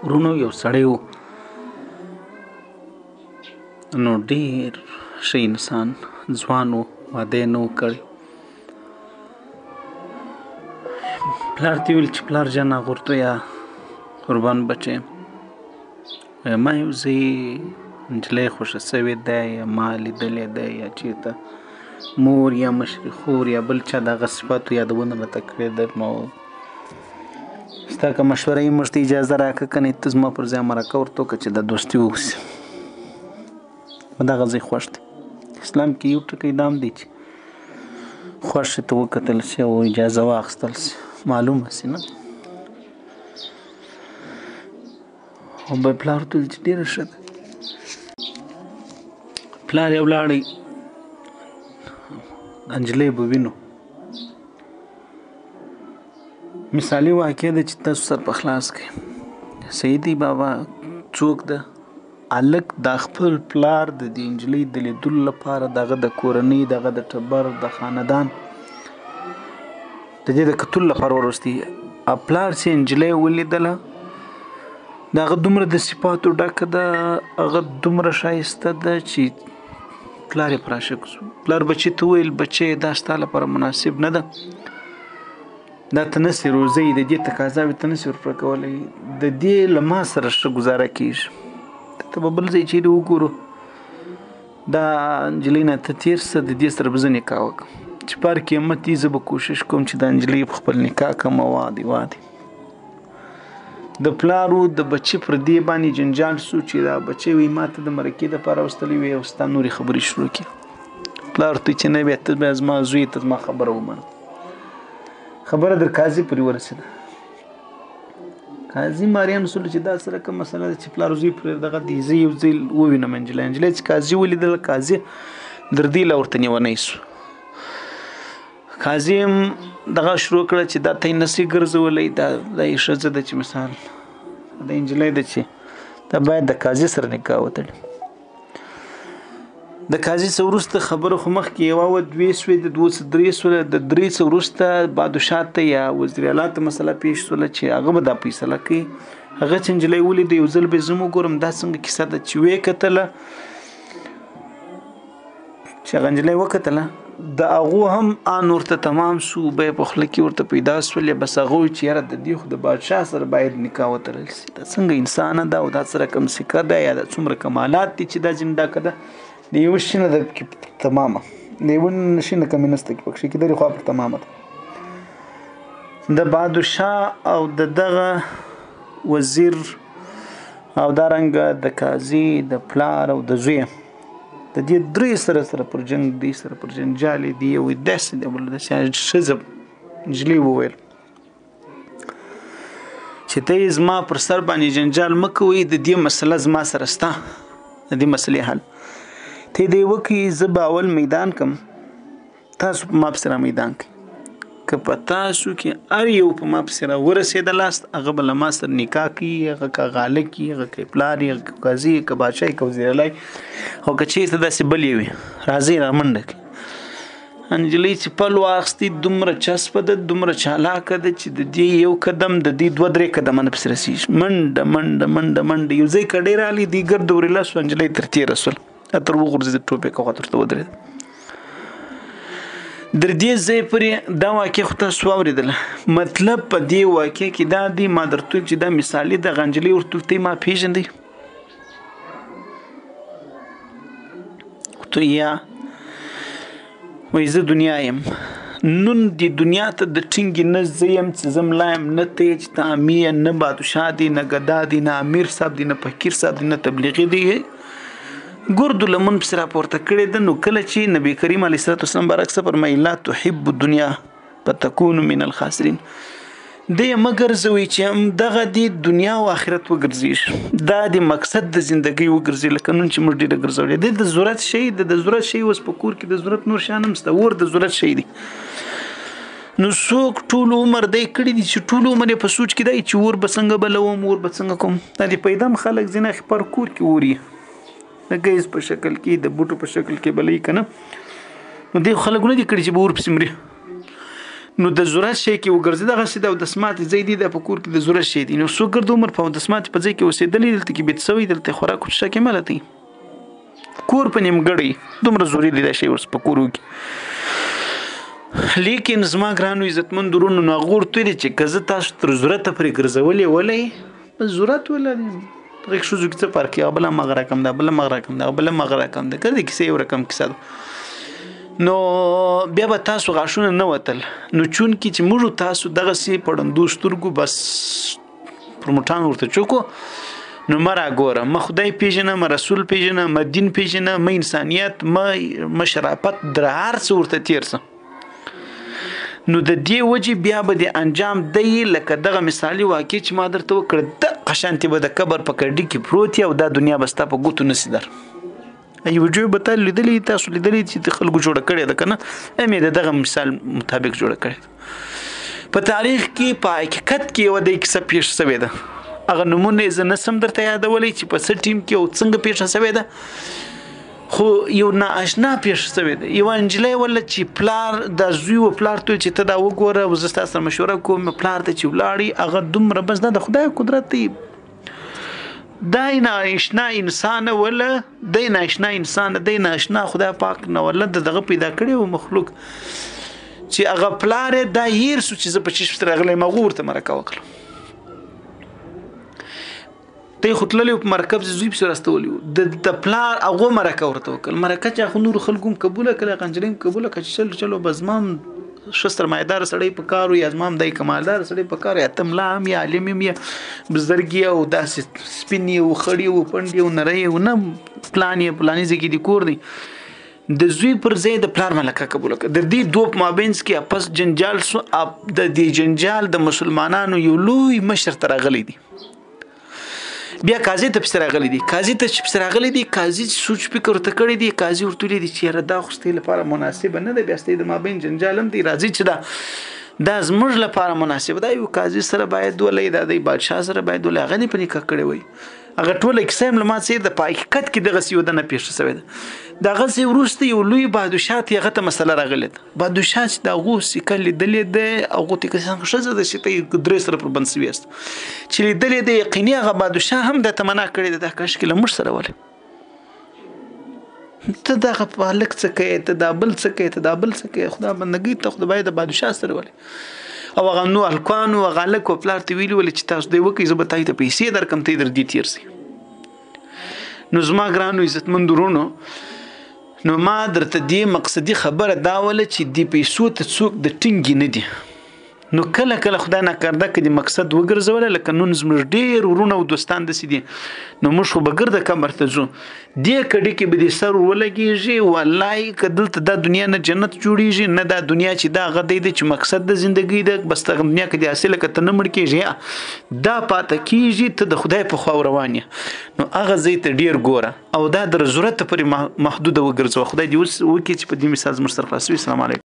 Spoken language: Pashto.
ورونو یو سړی و نو ډېر ښه انسان ځوان و واده یې نه و کړی. پلار ته یې ویل چې پلار جانه غورته یا قربان بچی ما یو ځای نجلۍ خوښه سوې ده یا ما لیدلې ده یا چېرته مور یا مشرې خور یا بل چا دغه صفاتو یادونه راته کړې ده نو ستا که مشوره یې موږ ته اجازه راکړه که نه ته زما پر ځای مرکه ورته وکړه چې دا دوستي وشي. په دغه ځای خوښ دی. اسلام کې یو ټکی دام دی چې خوښ ته وکتل شي او اجازه واخیستل شي معلومه شي نه. او به پلار ته چې ډېره ښه ده. پلار یې ولاړی نجلۍ به وینو. مثالي واقع ده چې تاسو سر په خلاص کړئ. سیدي بابا څوک ده؟ هلک دا خپل پلار د دې نجلۍ د لیدلو لپاره دغه د کورنۍ دغه د ټبر د خاندان د دې د کتلو لپاره ورستی. پلار چې نجلۍ ولیدله د هغه دومره د صفاتو ډکه ده هغه دومره ښایسته ده چې پلار یې پر عاشق شو. پلار بچي ته وویل بچی دا ستا لپاره مناسب نه ده دا ته نسې روزئ د دې تقاضاوې ته نسې ورپوره کولی د دې له ما سره ښه ګزاره کېږي ته به بل ځای چیرې وګورو دا نجلۍ نه ته تېر شه د دې سره به زه نکاح وکړم چې په هر قیمت یې زه به کوشش کوم چې دا نجلۍ په خپل نکاح کړم وادي د پلارو د بچي پر دې باندې جنجال شو چې دا بچی وي ما ته د مرکې دپاره راوستلی وي او ستا نورې خبرې شروع کړي. پلار ته چې نه بیا ته بیا زما زوی ته زما خبره ومنه. خبره در قاضي پورې ورسېده. قاضي ماریان رسول چې دا سره کوم مسله ده چې پلار زوی پرې دغه دی زه یو ځای ووینم نجلۍ چې قاضي ولیدل قاضي دردي له ورته نیونی شو. قاضي هم دغه شروع کړه چې دا ته یې نسي ګرځولی دا یې ښځه ده چې مثال دا نجلۍ ده چې دا باید د قاضي سره نکاح وتړي. د قاضي څه وروسته خبره خو مخکې یوه وه دوې شوې د دوه څه درې شوله د درې څه وروسته بادشاه ته یا وزیر اعلی ته مسله پیښ شوله چې هغه به دا فیصله کوي. هغه چې نجلۍ ولیده یو ځل به یې زه هم وګورم دا څنګه کیسه ده چې ویې کتله چې هغه نجلۍ وکتله د هغو هم ان ورته تمام شو به یې په خوله کې ورته پیدا شولې بس هغه وایي چې یاره د دې خو د بادشاه سره باید نکاح وتړل شي دا څنګه انسانه ده او دا سره کوم سکه ده یا دا څومره کمالات دي چې دا ځینې ډکه ده د یوه شي نه ده پکې تمامه د یوه شي نه کمې نشته کې پکښې کېدلې خوا پر تمامه ده. د بادشاه او د دغه وزیر او دارنګه د قاضي د پلار او د زوی د دې درې سره پر جنګ دی سره پر جنجالې دی یو داسې دی بل داسې ښځه نجلۍ وویل چې ته یې زما پر سر باندې جنجال مه کوئ د دې مسله زما سره شته د دې مسلې حل ته دې وکړي زه به اول میدان کم تاسو په ما پسې را میدان کړئ که په تاسو کې هر یو په ما پسې را ورسېدلاست هغه به له ما سره نکاح کوي هغه که غاله کوي هغه که پلار یې هغه که قاضي که بادشاه که وزیر اعلی او که چېرته داسې بل یې وي راځئ را منډه کړئ. نجلۍ چې پل واخیستې دومره چسپه ده دومره چالاکه ده چې د دې یو قدم د دې دوه درې قدمه نه پسې رسېږي منډه منډه منډه منډه یو ځای که ډېر راغلی دې ګرد ورېله شوه نجلۍ تر تېره شول تر وغورځېده ټوپک خواته ورته ودرېده. در دې ځای پورې دا واقع خو تاسو واورېدله مطلب په دې واقع کې دا دی ما درته ویل چې دا مثالي دغه نجلۍ ورته ویل ته ما پېژندئ ته یا وایي زه دنیا یم نن د دنیا ته د ټینګې نه زه یم چې زه ملا یم نه ته یې چې ته امي یې نه بادشاه دی نه ګدا دی نه امیر صاحب دی نه فقیر صاحب دی نه تبلیغي دی ګردو لمن پسې راپورته کړې ده نو کله چې نبي کریم علیه الصلاة والسلام برعکس فرمایي لا تحب الدنیا فتکون من الخاسرین دی مه ګرځوئ چې همدغه د دنیا او آخرت وګرځېږي دا د مقصد د زندګۍ وګرځي لکه نن چې موږ ډېره ګرځولې دی د ضرورت شی د ضرورت شی اوس په کور کې د ضرورت نور شیان هم شته اور د ضرورت شی دی نو څوک ټول عمر دی کړي دي چې ټول عمر یې په سوچ کې دی چې اور به څنګه بلوم اور به څنګه کوم دا د پیدا هم خلک ځینې پر کور کې اور یې د ګیس په شکل کې د بوټو په شکل کې بلې که نه نو دې خلک نه دي کړي چې به اور پسې مري نو د ضرورت شی کې وګرځي دغسې د اودسمات ځای دی د په کور کې د ضرورت شی دی نو څوک ګرد عمر په اودسمات په ځای کې اوسېدلی دلته کې بیت سوی دلته خوراک او څښاک یې ملتی کور په نیمګړی دومره ضروري دی دا شی ورس په کور وکړي لیکن زما ګرانو عزتمن درونو نو هغه ورته ویلي چې که زه تاسو تر ضرورته پورې ګرځولې ولئ بس ضرورت ولري دغه ښځو کې څه فرق یا بله مغه رقم ده بله مغه رقم ده بله مغه رقم ده که د کیسې یو رقم کیسه ده نو بیا به تاسو غاښونه نه وتل نو چونکې چې موږ تاسو دغسې په ړندو سترګو بس پروموټان ورته چوکو نو مه راګوره مه خدای پیژنه مه رسول پیژنه مه دین پیژنه مه انسانیت مه شرافت در هر څه ورته تیر څه نو د دې وجې بیا به د انجام دی لکه دغه مثالي واقع چې ما درته وکړه دقه شانتې به د قبر په کډۍ کې پروت یې او دا دنیا به ستا په ګوتو نسي در یو ویډیو به تا لیدلی تاسو لیدلی چې د خلکو جوړه کړې ده که نه ام یې د دغه مثال مطابق جوړه کړې په تاریخ کې په حقیقت کې یوه د کیسه پیښ شوې ده هغه نومونه یې زه نسم درته یادولی چې په څه ټیم کې او څنګه پیښه شوې ده خو یو نااشنا پیښه شوې ده یوه نجلۍ وله چې پلار د زوی و پلار ته چې ته دا وګوره او زه ستا سره مشوره کوم پلار ته چې ولاړې هغه دومره بس دا د خدای قدرت دی دا نااشنا انسان وله دی نااشنا انسان دی نااشنا خدای پاک نه وله د دغه پیدا کړی و مخلوق چې هغه پلار یې دا هیر سو چې زه په چشم سره راغلی هغه ورته مرکه وکړم ته خو تللی په مرکب زوی پسې راستولی و د پلار هغو مرکه ورته وکړل مرکه چې خو نورو خلکو هم قبوله کړله هغه نجلۍ هم قبوله کړه چې چلو به زما هم ښه سرمایهداره سړی په کار و یا زما هم دی کمالداره سړی په کار یا ته ملا هم یا عالم هم یا بزرګ یې او داسې سپین یې و خړ یې و پنډ یې و نری یې و نه پلان یې پلاني ځای کې دي کور دی د زوی پر ځای د پلار ملکه قبوله کړه د دې دوه په مابینځ کې اپس جنجال سو د دې جنجال د مسلمانانو یو لوی مشر ته راغلی دی بیا قاضي ته پسې راغلی دی قاضي ته چې پسې راغلی دی قاضي سوچ فکر ورته کړی دی قاضي ورته ویلی دی چې یاره دا خو ستې لپاره مناسبه نه ده بیا ستې د مابین جنجال هم دی راځي چې دا زموږ لپاره مناسبه ده یو قاضي سره باید ولئ دا دی بادشاه سره باید ولئ هغه دې په نکاح کړی وی هغه ټوله کیسه هم له ما څخه د په حقیقت کې دغسې یو دنه پیښه شوې ده د هغسې وروسته یو لوی بادشاه ته هغه ته مسله راغلې ده بادشاه چې د هغو سکه لیدلې ده هغو ته څنګه ښځه ده چې ته درې سره پر بند سوي یاست چې لیدلې ده یقیني هغه بادشاه هم درته منع کړې ده دا کاشکې له موږ سره ولې ته دغه هلک څه کوې ته دا بل څه کوې ته دا بل څه کوې خدا بندګۍ ته خو د باید د بادشاه سره ولې او هغه نو هلکانو هغه هلک و پلار ته ویلي ولې چې تاسو دی وکړئ زه به تاسو ته پیسې درکړم ته یې در دې تېر شي نو زما ګرانو عزتمند ورونو نو ما درته دې مقصدي خبره دا وله چې دې پیسو ته څوک د ټینګې نه دي نو کله کله خدای ناکرده که دې مقصد وګرځوله لکه نن زموږ ډېر ورونه او دوستان داسې دي نو موږ خو به ګرده قبر ته ځو دې کډې کې به دې سر ولګېږي والله که دلته دا دنیا نه جنت جوړېږي نه دا دنیا چې دا هغه دی چې مقصد د زندګۍ ده بس دغه دنیا کې دې حاصله که ته نه مړ کېږي دا پاته کېږي ته د خدای په خوا روان یې نو هغه ځای ته ډېر ګوره او دا در ضرورت پورې محدوده وګرځوه خدای دې وکړي چې په دې مثال زموږ سره خلاص وي. السلام علیکم.